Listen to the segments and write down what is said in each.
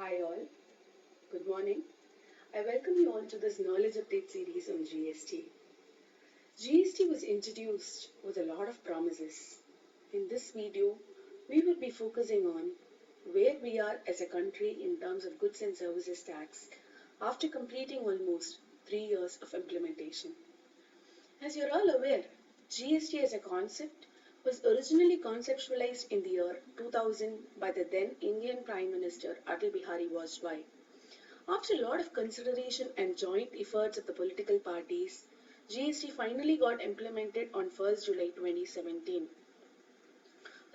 Hi all, good morning. I welcome you all to this knowledge update series on GST. GST was introduced with a lot of promises. In this video, we will be focusing on where we are as a country in terms of goods and services tax after completing almost 3 years of implementation. As you're all aware, GST as a concept was originally conceptualized in the year 2000 by the then Indian Prime Minister Atal Bihari Vajpayee. After a lot of consideration and joint efforts of the political parties, GST finally got implemented on 1st July 2017.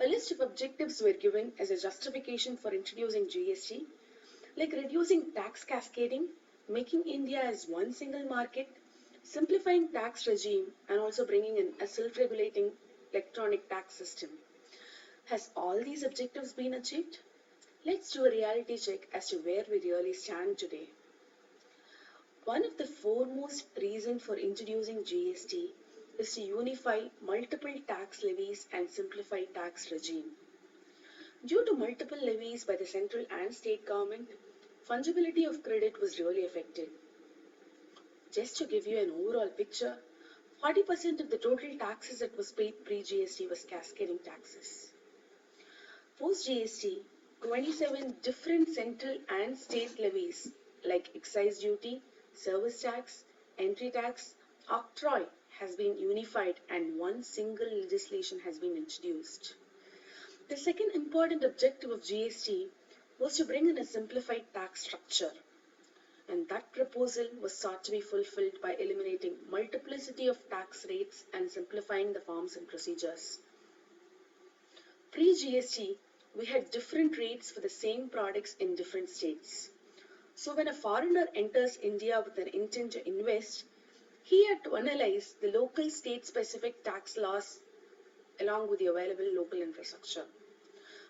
A list of objectives were given as a justification for introducing GST, like reducing tax cascading, making India as one single market, simplifying tax regime, and also bringing in a self-regulating electronic tax system. Has all these objectives been achieved? Let's do a reality check as to where we really stand today. One of the foremost reasons for introducing GST is to unify multiple tax levies and simplify tax regime. Due to multiple levies by the central and state government, fungibility of credit was really affected. Just to give you an overall picture, 40% of the total taxes that was paid pre-GST was cascading taxes. Post-GST, 27 different central and state levies like excise duty, service tax, entry tax, octroi has been unified and one single legislation has been introduced. The second important objective of GST was to bring in a simplified tax structure, and that proposal was sought to be fulfilled by eliminating multiplicity of tax rates and simplifying the forms and procedures. Pre-GST, we had different rates for the same products in different states. So when a foreigner enters India with an intent to invest, he had to analyze the local state-specific tax laws along with the available local infrastructure.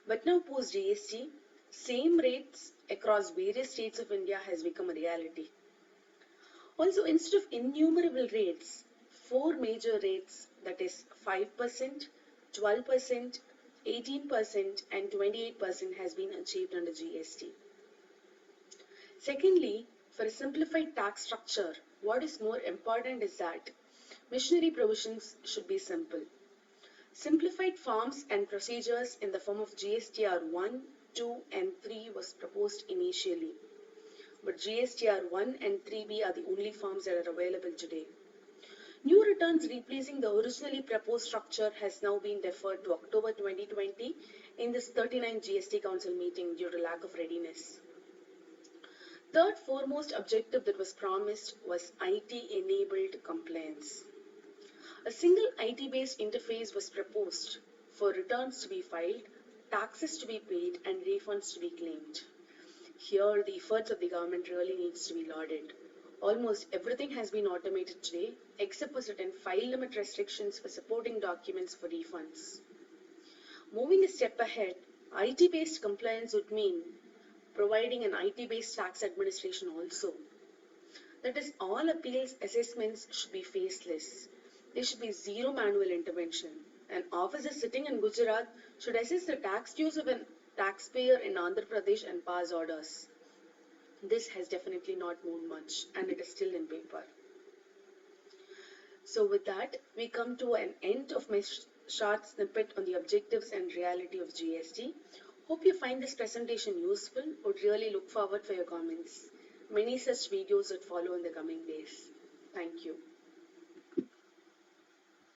But now post-GST, same rates across various states of India has become a reality. Also, instead of innumerable rates, four major rates, that is 5%, 12%, 18% and 28% has been achieved under GST. Secondly, for a simplified tax structure, what is more important is that machinery provisions should be simple. Simplified forms and procedures in the form of GSTR 1, 2 and 3 was proposed initially. But GSTR 1 and 3B are the only forms that are available today. New returns replacing the originally proposed structure has now been deferred to October 2020 in this 39th GST Council meeting due to lack of readiness. Third foremost objective that was promised was IT-enabled compliance. A single IT-based interface was proposed for returns to be filed, taxes to be paid, and refunds to be claimed. Here, the efforts of the government really needs to be lauded. Almost everything has been automated today, except for certain file limit restrictions for supporting documents for refunds. Moving a step ahead, IT-based compliance would mean providing an IT-based tax administration also. That is, all appeals assessments should be faceless. There should be zero manual intervention. An officer sitting in Gujarat should assess the tax dues of a taxpayer in Andhra Pradesh and pass orders. This has definitely not moved much and it is still in paper. So with that, we come to an end of my short snippet on the objectives and reality of GST. Hope you find this presentation useful. Would really look forward for your comments. Many such videos would follow in the coming days. Thank you.